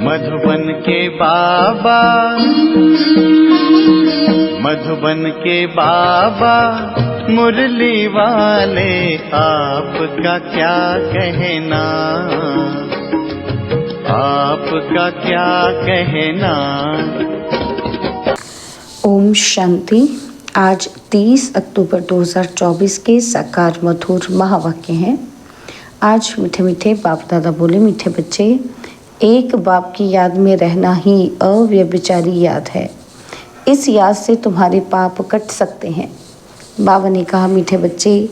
मधुबन के बाबा, मधुबन के बाबा मुरली वाले, आपका क्या कहना, आपका क्या कहना। ओम शांति। आज 30 अक्टूबर 2024 के साकार मधुर महावाक्य हैं। आज मीठे मीठे बाप दादा बोले, मीठे बच्चे, एक बाप की याद में रहना ही अव्यभिचारी याद है। इस याद से तुम्हारे पाप कट सकते हैं। बाबा ने कहा, मीठे बच्चे,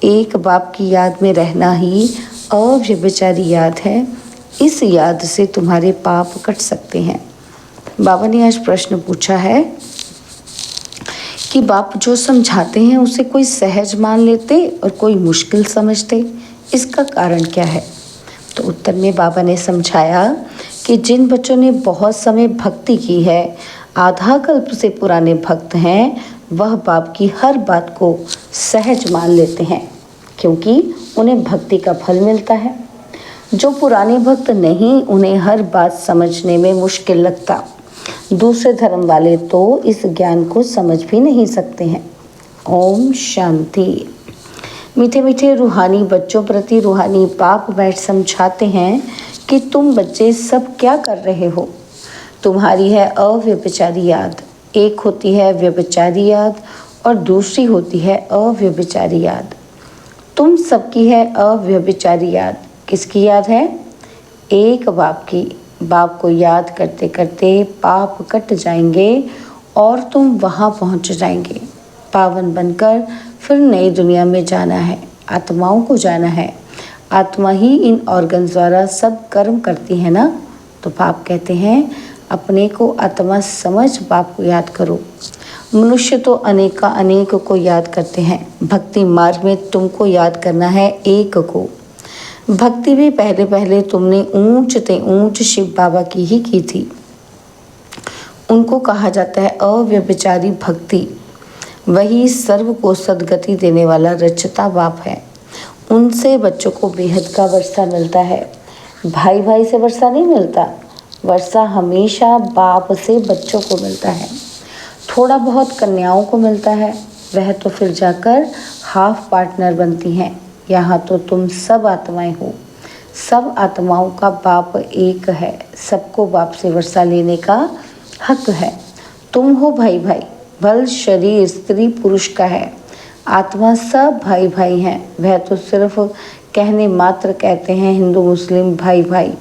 एक बाप की याद में रहना ही अव्यभिचारी याद है। इस याद से तुम्हारे पाप कट सकते हैं। बाबा ने आज प्रश्न पूछा है कि बाप जो समझाते हैं उसे कोई सहज मान लेते और कोई मुश्किल समझते, इसका कारण क्या है? तो उत्तर में बाबा ने समझाया कि जिन बच्चों ने बहुत समय भक्ति की है, आधा कल्प से पुराने भक्त हैं, वह बाप की हर बात को सहज मान लेते हैं, क्योंकि उन्हें भक्ति का फल मिलता है। जो पुराने भक्त नहीं, उन्हें हर बात समझने में मुश्किल लगता। दूसरे धर्म वाले तो इस ज्ञान को समझ भी नहीं सकते हैं। ओम शांति। मीठे मीठे रूहानी बच्चों प्रति रूहानी बाप बैठ समझाते हैं कि तुम बच्चे सब क्या कर रहे हो। तुम्हारी है अव्यभिचारी याद। एक होती है व्यभिचारी याद और दूसरी होती है अव्यभिचारी याद। तुम सबकी है अव्यभिचारी याद। किसकी याद है? एक बाप की। बाप को याद करते करते पाप कट जाएंगे और तुम वहाँ पहुँच जाएंगे। पावन बनकर फिर नई दुनिया में जाना है, आत्माओं को जाना है। आत्मा ही इन ऑर्गन द्वारा सब कर्म करती है ना। तो बाप कहते हैं, अपने को आत्मा समझ बाप को याद करो। मनुष्य तो अनेक का अनेक को याद करते हैं। भक्ति मार्ग में तुमको याद करना है एक को। भक्ति भी पहले पहले तुमने ऊंच ते ऊंच शिव बाबा की ही की थी। उनको कहा जाता है अव्यभिचारी भक्ति। वही सर्व को सदगति देने वाला रचता बाप है। उनसे बच्चों को बेहद का वर्षा मिलता है। भाई भाई से वर्षा नहीं मिलता। वर्षा हमेशा बाप से बच्चों को मिलता है। थोड़ा बहुत कन्याओं को मिलता है, वह तो फिर जाकर हाफ पार्टनर बनती हैं। यहाँ तो तुम सब आत्माएं हो। सब आत्माओं का बाप एक है। सबको बाप से वर्षा लेने का हक है। तुम हो भाई भाई। बल शरीर स्त्री पुरुष का है। आत्मा सब भाई भाई हैं। वह तो सिर्फ कहने मात्र कहते हैं हिंदू मुस्लिम भाई भाई,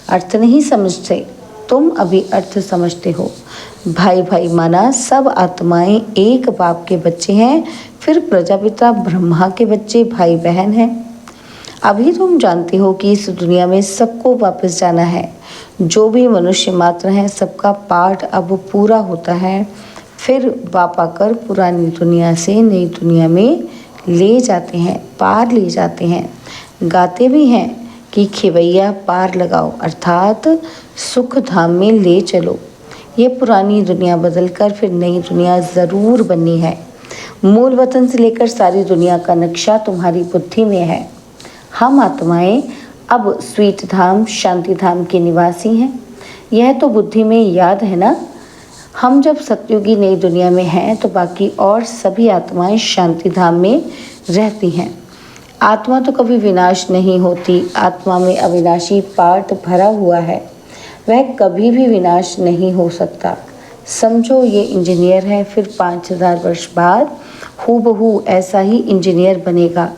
अर्थ नहीं समझते। तुम अभी अर्थ समझते हो। भाई भाई माना सब आत्माएं एक बाप के बच्चे हैं। फिर प्रजापिता ब्रह्मा के बच्चे भाई बहन हैं। अभी तुम जानते हो कि इस दुनिया में सबको वापस जाना है। जो भी मनुष्य मात्र हैं, सबका पाठ अब पूरा होता है। फिर बाप आकर पुरानी दुनिया से नई दुनिया में ले जाते हैं, पार ले जाते हैं। गाते भी हैं कि खेवैया पार लगाओ, अर्थात सुख धाम में ले चलो। ये पुरानी दुनिया बदलकर फिर नई दुनिया ज़रूर बननी है। मूल वतन से लेकर सारी दुनिया का नक्शा तुम्हारी बुद्धि में है। हम आत्माएं अब स्वीट धाम शांति धाम के निवासी हैं। यह तो बुद्धि में याद है ना। हम जब सतयुगी नई दुनिया में हैं तो बाकी और सभी आत्माएं शांति धाम में रहती हैं। आत्मा तो कभी विनाश नहीं होती। आत्मा में अविनाशी पार्ट भरा हुआ है। वह कभी भी विनाश नहीं हो सकता। समझो ये इंजीनियर है, फिर 5000 वर्ष बाद हूबहू ऐसा ही इंजीनियर बनेगा।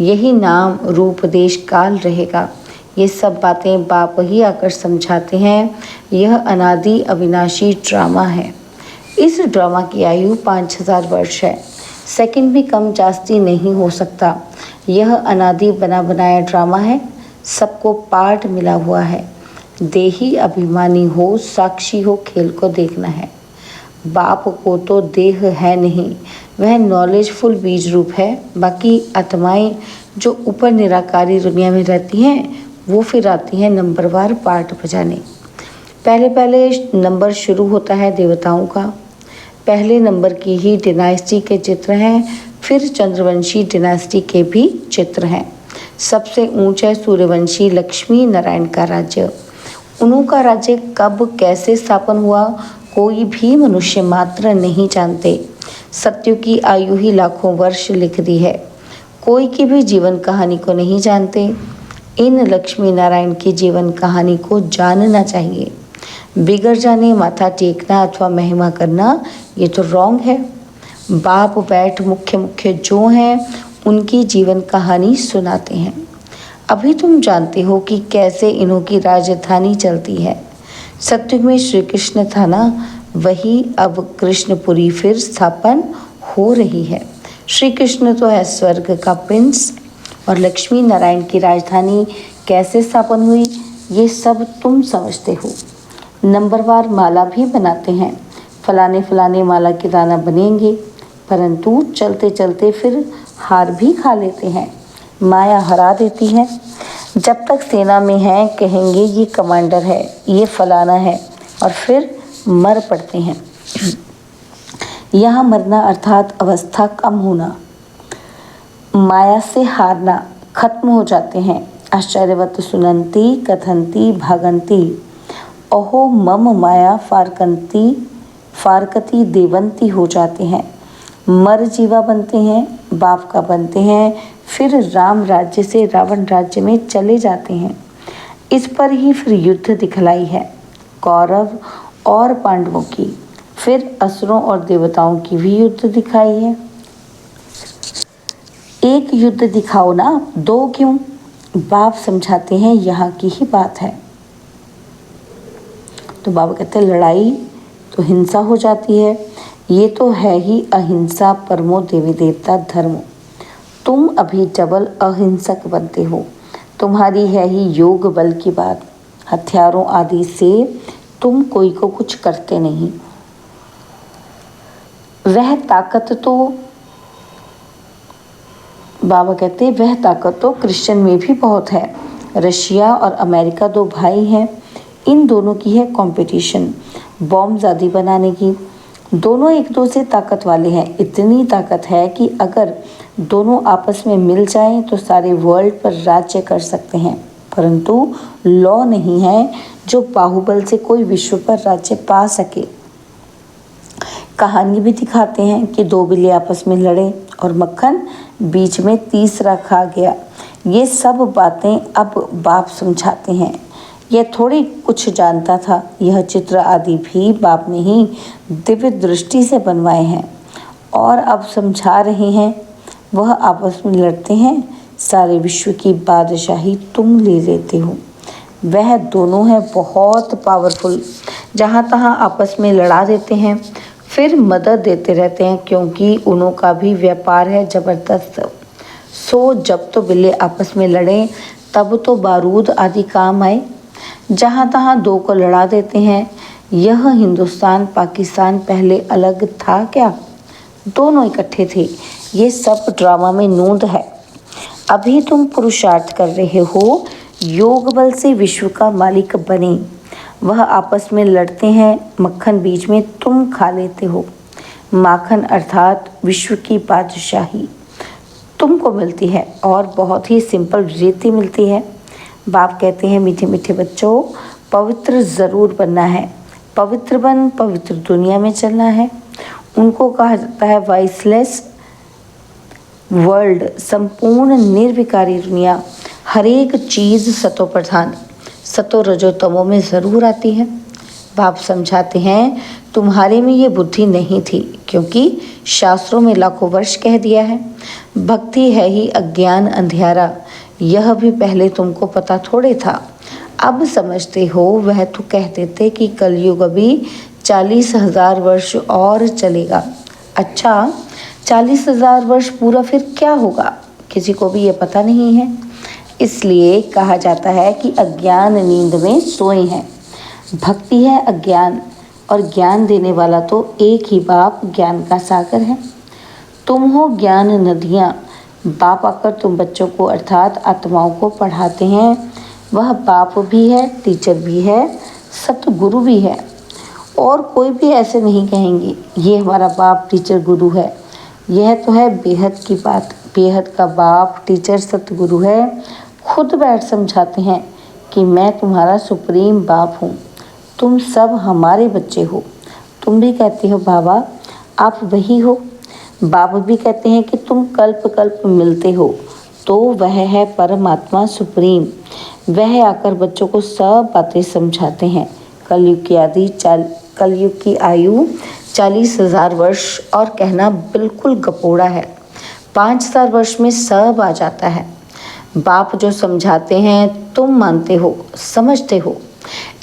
यही नाम रूप देश काल रहेगा। ये सब बातें बाप ही आकर समझाते हैं। यह अनादि अविनाशी ड्रामा है। इस ड्रामा की आयु 5000 वर्ष है। सेकंड भी कम जास्ती नहीं हो सकता। यह अनादि बना बनाया ड्रामा है। सबको पार्ट मिला हुआ है। देही अभिमानी हो, साक्षी हो, खेल को देखना है। बाप को तो देह है नहीं, वह नॉलेजफुल बीज रूप है। बाकी आत्माएं जो ऊपर निराकारी दुनिया में रहती हैं, वो फिर आती हैं नंबरवार पार्ट बजाने। पहले पहले नंबर शुरू होता है देवताओं का। पहले नंबर की ही डिनास्टी के चित्र हैं, फिर चंद्रवंशी डिनास्टी के भी चित्र हैं। सबसे ऊंचा सूर्यवंशी लक्ष्मी नारायण का राज्य। उनका राज्य कब कैसे स्थापन हुआ कोई भी मनुष्य मात्र नहीं जानते। सत्य की आयु ही लाखों वर्ष लिख दी है, कोई की भी जीवन कहानी को नहीं जानते। इन लक्ष्मी नारायण की जीवन कहानी को जानना चाहिए। बिगड़ जाने माथा टेकना अथवा महिमा करना ये तो रॉन्ग है। बाप बैठ मुख्य मुख्य जो हैं उनकी जीवन कहानी सुनाते हैं। अभी तुम जानते हो कि कैसे इन्हों की राजधानी चलती है। सत्युग में श्री कृष्ण था ना, वही अब कृष्णपुरी फिर स्थापन हो रही है। श्री कृष्ण तो है स्वर्ग का प्रिंस, और लक्ष्मी नारायण की राजधानी कैसे स्थापन हुई ये सब तुम समझते हो। नंबरवार माला भी बनाते हैं, फलाने फलाने माला के दाना बनेंगे, परंतु चलते चलते फिर हार भी खा लेते हैं। माया हरा देती है। जब तक सेना में हैं कहेंगे ये कमांडर है, ये फलाना है, और फिर मर पड़ते हैं। यहाँ मरना अर्थात अवस्था कम होना, माया से हारना, खत्म हो जाते हैं। आश्चर्यवत सुनंती कथंती भागंती अहो मम माया फारकती देवंती हो जाते हैं। मर जीवा बनते हैं, बाप का बनते हैं, फिर राम राज्य से रावण राज्य में चले जाते हैं। इस पर ही फिर युद्ध दिखलाई है, कौरव और पांडवों की, फिर असुरों और देवताओं की भी युद्ध दिखाई है। एक युद्ध दिखाओ ना, दो क्यों? बाप समझाते हैं यहाँ की ही बात है। तो बाबा कहते हैं लड़ाई तो हिंसा हो जाती है, ये तो है ही अहिंसा परमो देवी देवता धर्म। तुम अभी डबल अहिंसक बनते हो, तुम्हारी है ही योग बल की बात। हथियारों आदि से तुम कोई को कुछ करते नहीं। वह ताकत तो बाबा कहते वह ताकत तो क्रिश्चियन में भी बहुत है। रशिया और अमेरिका दो भाई हैं, इन दोनों की है कंपटीशन बॉम्ब आदि बनाने की। दोनों एक दो से ताकत वाले हैं, इतनी ताकत है कि अगर दोनों आपस में मिल जाएं तो सारे वर्ल्ड पर राज्य कर सकते हैं, परंतु लॉ नहीं है जो बाहुबल से कोई विश्व पर राज्य पा सके। कहानी भी दिखाते हैं कि दो बिल्ली आपस में लड़े और मक्खन बीच में तीसरा खा गया। ये सब बातें अब बाप समझाते हैं। यह थोड़ी कुछ जानता था, यह चित्र आदि भी बाप ने ही दिव्य दृष्टि से बनवाए हैं और अब समझा रहे हैं। वह आपस में लड़ते हैं, सारे विश्व की बादशाही तुम ले लेते हो। वह दोनों हैं बहुत पावरफुल, जहाँ तहाँ आपस में लड़ा देते हैं, फिर मदद देते रहते हैं, क्योंकि उन्हों का भी व्यापार है ज़बरदस्त। सो जब तो बिल्ले आपस में लड़ें तब तो बारूद आदि काम आए। जहाँ तहाँ दो को लड़ा देते हैं। यह हिंदुस्तान पाकिस्तान पहले अलग था क्या? दोनों इकट्ठे थे। ये सब ड्रामा में नोंद है। अभी तुम पुरुषार्थ कर रहे हो योग बल से विश्व का मालिक बने। वह आपस में लड़ते हैं, मक्खन बीच में तुम खा लेते हो। माखन अर्थात विश्व की बादशाही तुमको मिलती है और बहुत ही सिंपल रीति मिलती है। बाप कहते हैं मीठे मीठे बच्चों, पवित्र ज़रूर बनना है। पवित्र बन पवित्र दुनिया में चलना है। उनको कहा जाता है वाइसलेस वर्ल्ड, संपूर्ण निर्विकारी दुनिया। हर एक चीज़ सतो प्रधान, सतो रजो तमो में ज़रूर आती है। बाप समझाते हैं तुम्हारे में ये बुद्धि नहीं थी, क्योंकि शास्त्रों में लाखों वर्ष कह दिया है भक्ति है ही अज्ञान अंधियारा। यह भी पहले तुमको पता थोड़े था, अब समझते हो। वह तो कहते थे कि कलयुग अभी 40,000 वर्ष और चलेगा। अच्छा, 40,000 वर्ष पूरा फिर क्या होगा, किसी को भी ये पता नहीं है। इसलिए कहा जाता है कि अज्ञान नींद में सोए हैं। भक्ति है अज्ञान, और ज्ञान देने वाला तो एक ही बाप ज्ञान का सागर है। तुम हो ज्ञान नदियाँ। बाप आकर तुम बच्चों को अर्थात आत्माओं को पढ़ाते हैं। वह बाप भी है, टीचर भी है, सतगुरु भी है। और कोई भी ऐसे नहीं कहेंगे ये हमारा बाप टीचर गुरु है। यह तो है बेहद की बात। बेहद का बाप टीचर सतगुरु है। खुद बैठ समझाते हैं कि मैं तुम्हारा सुप्रीम बाप हूँ, तुम सब हमारे बच्चे हो। तुम भी कहते हो बाबा आप वही हो। बाबा भी कहते हैं कि तुम कल्प कल्प मिलते हो, तो वह है परमात्मा सुप्रीम। वह आकर बच्चों को सब बातें समझाते हैं। कलयुग की आयु 40,000 वर्ष और कहना बिल्कुल गपोड़ा है। 5,000 वर्ष में सब आ जाता है। बाप जो समझाते हैं तुम मानते हो, समझते हो।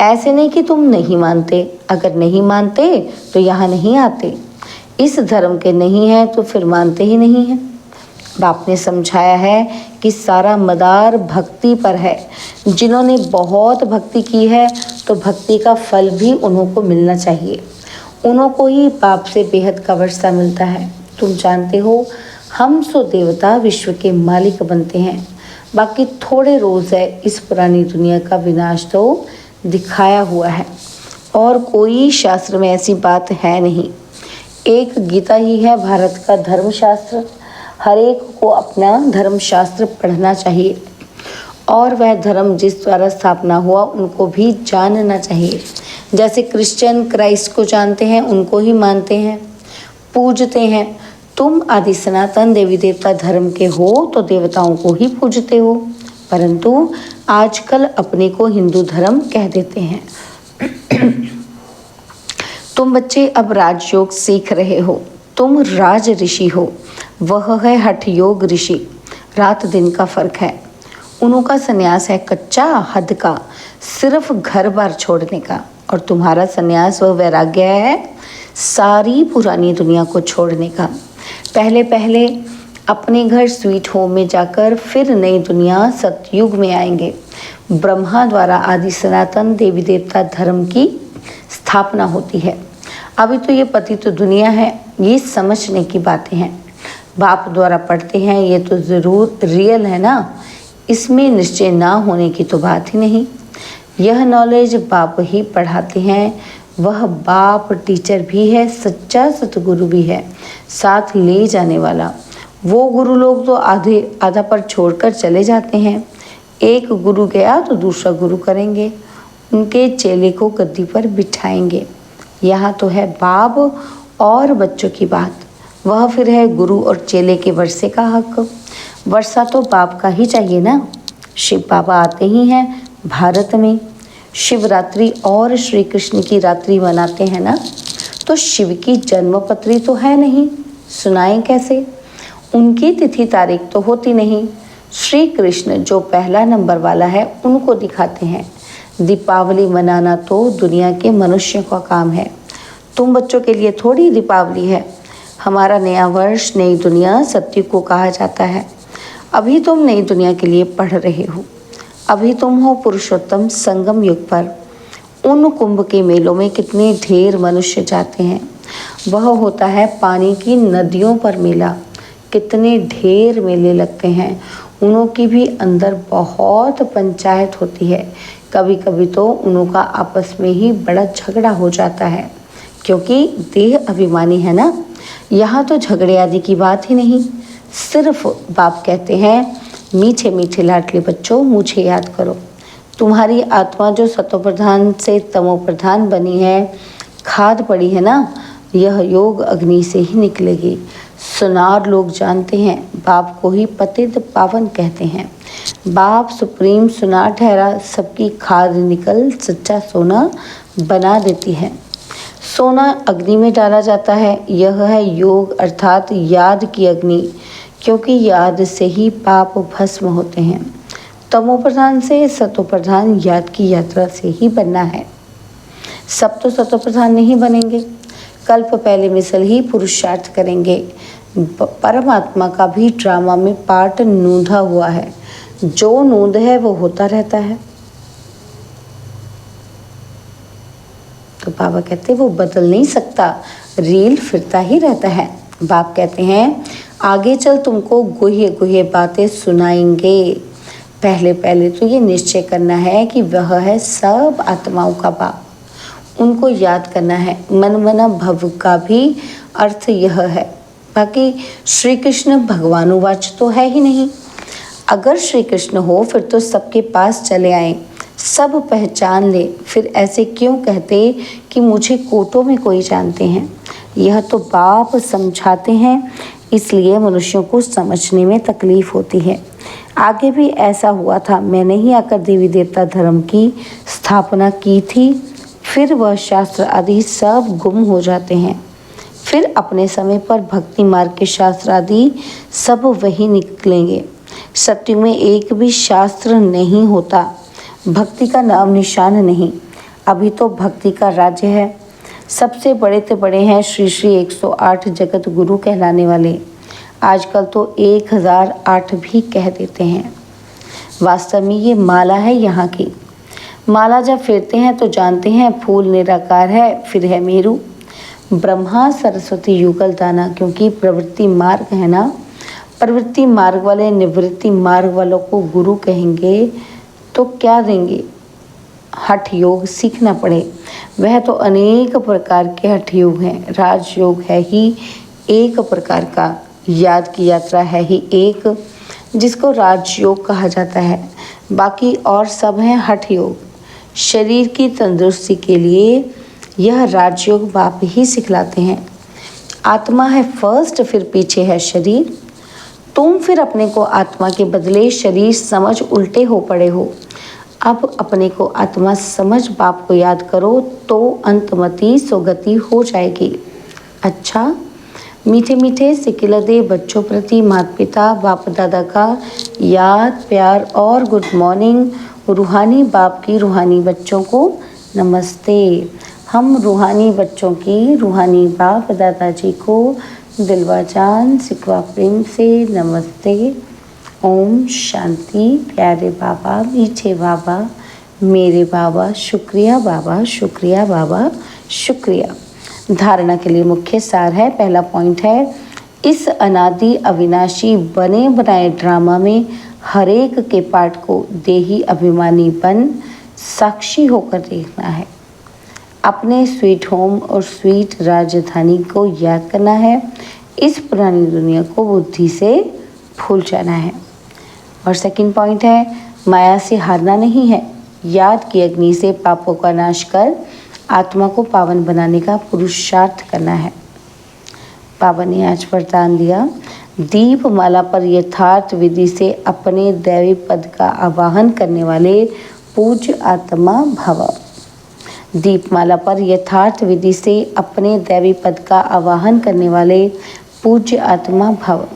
ऐसे नहीं कि तुम नहीं मानते, अगर नहीं मानते तो यहाँ नहीं आते। इस धर्म के नहीं है तो फिर मानते ही नहीं हैं। बाप ने समझाया है कि सारा मदार भक्ति पर है। जिन्होंने बहुत भक्ति की है तो भक्ति का फल भी उन्हों को मिलना चाहिए। उन्हों को ही बाप से बेहद का वर्षा मिलता है। तुम जानते हो हम सो देवता विश्व के मालिक बनते हैं। बाकी थोड़े रोज़ है, इस पुरानी दुनिया का विनाश तो दिखाया हुआ है और कोई शास्त्र में ऐसी बात है नहीं। एक गीता ही है भारत का धर्मशास्त्र। हर एक को अपना धर्मशास्त्र पढ़ना चाहिए और वह धर्म जिस द्वारा स्थापना हुआ उनको भी जानना चाहिए। जैसे क्रिश्चियन क्राइस्ट को जानते हैं, उनको ही मानते हैं, पूजते हैं। तुम आदि सनातन देवी देवता धर्म के हो तो देवताओं को ही पूजते हो, परंतु आजकल अपने को हिंदू धर्म कह देते हैं। तुम बच्चे अब राजयोग सीख रहे हो। तुम राज ऋषि हो, वह है हठ योग ऋषि। रात दिन का फर्क है। उन्हों का संन्यास है कच्चा हद का, सिर्फ घर बार छोड़ने का, और तुम्हारा संन्यास वह वैराग्य है सारी पुरानी दुनिया को छोड़ने का। पहले पहले अपने घर स्वीट होम में जाकर फिर नई दुनिया सतयुग में आएंगे। ब्रह्मा द्वारा आदि सनातन देवी देवता धर्म की स्थापना होती है। अभी तो ये पतित तो दुनिया है, ये समझने की बातें हैं। बाप द्वारा पढ़ते हैं ये तो ज़रूर रियल है ना, इसमें निश्चय ना होने की तो बात ही नहीं। यह नॉलेज बाप ही पढ़ाते हैं। वह बाप टीचर भी है, सच्चा सतगुरु भी है, साथ ले जाने वाला। वो गुरु लोग तो आधा पर छोड़कर चले जाते हैं। एक गुरु गया तो दूसरा गुरु करेंगे, उनके चेले को गद्दी पर बिठाएंगे। यहाँ तो है बाप और बच्चों की बात। वह फिर है गुरु और चेले के वर्षे का हक। वर्षा तो बाप का ही चाहिए ना। शिव बाबा आते ही हैं भारत में। शिवरात्रि और श्री कृष्ण की रात्रि मनाते हैं ना, तो शिव की जन्मपत्री तो है नहीं, सुनाएं कैसे? उनकी तिथि तारीख तो होती नहीं। श्री कृष्ण जो पहला नंबर वाला है उनको दिखाते हैं। दीपावली मनाना तो दुनिया के मनुष्यों का काम है। तुम बच्चों के लिए थोड़ी दीपावली है। हमारा नया वर्ष, नई दुनिया सत्युग को कहा जाता है। अभी तुम नई दुनिया के लिए पढ़ रहे हो। अभी तुम हो पुरुषोत्तम संगम युग पर। उन कुंभ के मेलों में कितने ढेर मनुष्य जाते हैं। वह होता है पानी की नदियों पर मेला। कितने ढेर मेले लगते हैं। उनों की भी अंदर बहुत पंचायत होती है। कभी कभी तो उनों का आपस में ही बड़ा झगड़ा हो जाता है, क्योंकि देह अभिमानी है ना। यहाँ तो झगड़े आदि की बात ही नहीं। सिर्फ बाप कहते हैं मीठे मीठे लाडले बच्चों मुझे याद करो। तुम्हारी आत्मा जो सतोप्रधान से तमोप्रधान बनी है, खाद पड़ी है ना, यह योग अग्नि से ही निकलेगी। सुनार लोग जानते हैं बाप को ही पतित पावन कहते हैं। बाप सुप्रीम सुनार ठहरा, सबकी खाद निकल सच्चा सोना बना देती है। सोना अग्नि में डाला जाता है। यह है योग अर्थात याद की अग्नि, क्योंकि याद से ही पाप भस्म होते हैं। तमोप्रधान से सतोप्रधान याद की यात्रा से ही बनना है। सब तो सतोप्रधान नहीं बनेंगे। कल्प पहले मिसल ही पुरुषार्थ करेंगे। परमात्मा का भी ड्रामा में पार्ट नूंधा हुआ है। जो नूंद है वो होता रहता है। तो बाबा कहते वो बदल नहीं सकता, रील फिरता ही रहता है। बाप कहते हैं आगे चल तुमको गुह्य गुह्य बातें सुनाएंगे। पहले पहले तो ये निश्चय करना है कि वह है सब आत्माओं का बाप। उनको याद करना है। मन मना भव का भी अर्थ यह है। बाकी श्री कृष्ण भगवानुवाच तो है ही नहीं। अगर श्री कृष्ण हो फिर तो सबके पास चले आए, सब पहचान ले, फिर ऐसे क्यों कहते कि मुझे कोटों में कोई जानते हैं। यह तो बाप समझाते हैं, इसलिए मनुष्यों को समझने में तकलीफ होती है। आगे भी ऐसा हुआ था। मैंने ही आकर देवी देवता धर्म की स्थापना की थी, फिर वह शास्त्र आदि सब गुम हो जाते हैं। फिर अपने समय पर भक्ति मार्ग के शास्त्र आदि सब वही निकलेंगे। सत्युग में एक भी शास्त्र नहीं होता, भक्ति का नाम निशान नहीं। अभी तो भक्ति का राज्य है। सबसे बड़े से बड़े हैं श्री श्री 108 जगत गुरु कहलाने वाले। आजकल तो 1008 भी कह देते हैं। वास्तव में ये माला है यहाँ की। माला जब फेरते हैं तो जानते हैं फूल निराकार है, फिर है मेरू। ब्रह्मा सरस्वती युगल दाना, क्योंकि प्रवृत्ति मार्ग है ना। प्रवृत्ति मार्ग वाले निवृत्ति मार्ग वालों को गुरु कहेंगे तो क्या देंगे? हठ योग सीखना पड़े। वह तो अनेक प्रकार के हठ योग हैं। राजयोग है ही एक प्रकार का, याद की यात्रा है ही एक, जिसको राजयोग कहा जाता है। बाकी और सब हैं हठ योग। शरीर की तंदुरुस्ती के लिए यह राजयोग बाप ही सिखलाते हैं। आत्मा है फर्स्ट, फिर पीछे है शरीर। तुम फिर अपने को आत्मा के बदले शरीर समझ उल्टे हो पड़े हो। अब अपने को आत्मा समझ बाप को याद करो तो अंतमति सुगति हो जाएगी। अच्छा, मीठे मीठे सिकिलदे बच्चों प्रति माता पिता बाप दादा का याद प्यार और गुड मॉर्निंग। रूहानी बाप की रूहानी बच्चों को नमस्ते। हम रूहानी बच्चों की रूहानी बाप दादाजी को दिलवा जान सिकवा प्रेम से नमस्ते। ओम शांति। प्यारे बाबा, मीठे बाबा, मेरे बाबा, शुक्रिया बाबा, शुक्रिया बाबा, शुक्रिया। धारणा के लिए मुख्य सार है। पहला पॉइंट है, इस अनादि अविनाशी बने बनाए ड्रामा में हर एक के पार्ट को देही अभिमानी बन साक्षी होकर देखना है। अपने स्वीट होम और स्वीट राजधानी को याद करना है। इस पुरानी दुनिया को बुद्धि से भूल जाना है। और सेकंड पॉइंट है, माया से हारना नहीं है। याद की अग्नि से पापों का नाश कर आत्मा को पावन बनाने का पुरुषार्थ करना है। बाबा ने आज वरदान दिया, दीप माला पर यथार्थ विधि से अपने दैवी पद का आवाहन करने वाले पूज्य आत्मा भव। दीपमाला पर यथार्थ विधि से अपने दैवी पद का आवाहन करने वाले पूज्य आत्मा भव।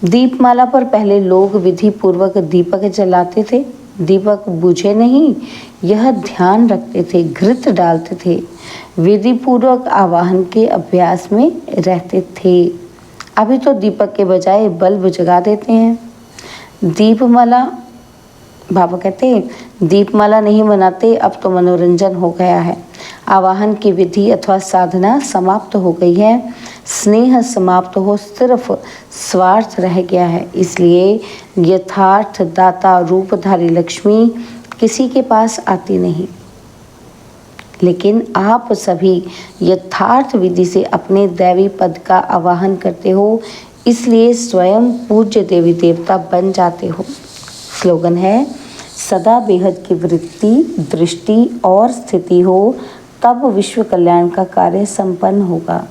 दीपमाला पर पहले लोग विधि पूर्वक दीपक जलाते थे। दीपक बुझे नहीं, यह ध्यान रखते थे, घृत डालते थे, विधि पूर्वक आवाहन के अभ्यास में रहते थे। अभी तो दीपक के बजाय बल्ब जगा देते हैं। दीपमाला, बाबा कहते हैं दीपमाला नहीं मनाते, अब तो मनोरंजन हो गया है। आवाहन की विधि अथवा साधना समाप्त हो गई है। स्नेह समाप्त हो सिर्फ स्वार्थ रह गया है। इसलिए यथार्थ दाता रूपधारी लक्ष्मी किसी के पास आती नहीं। लेकिन आप सभी यथार्थ विधि से अपने दैवी पद का आवाहन करते हो, इसलिए स्वयं पूज्य देवी देवता बन जाते हो। स्लोगन है, सदा बेहद की वृत्ति दृष्टि और स्थिति हो तब विश्व कल्याण का कार्य संपन्न होगा।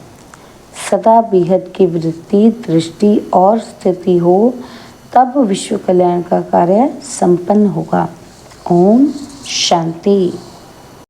सदा बेहद की वृत्ति दृष्टि और स्थिति हो तब विश्व कल्याण का कार्य संपन्न होगा। ओम शांति।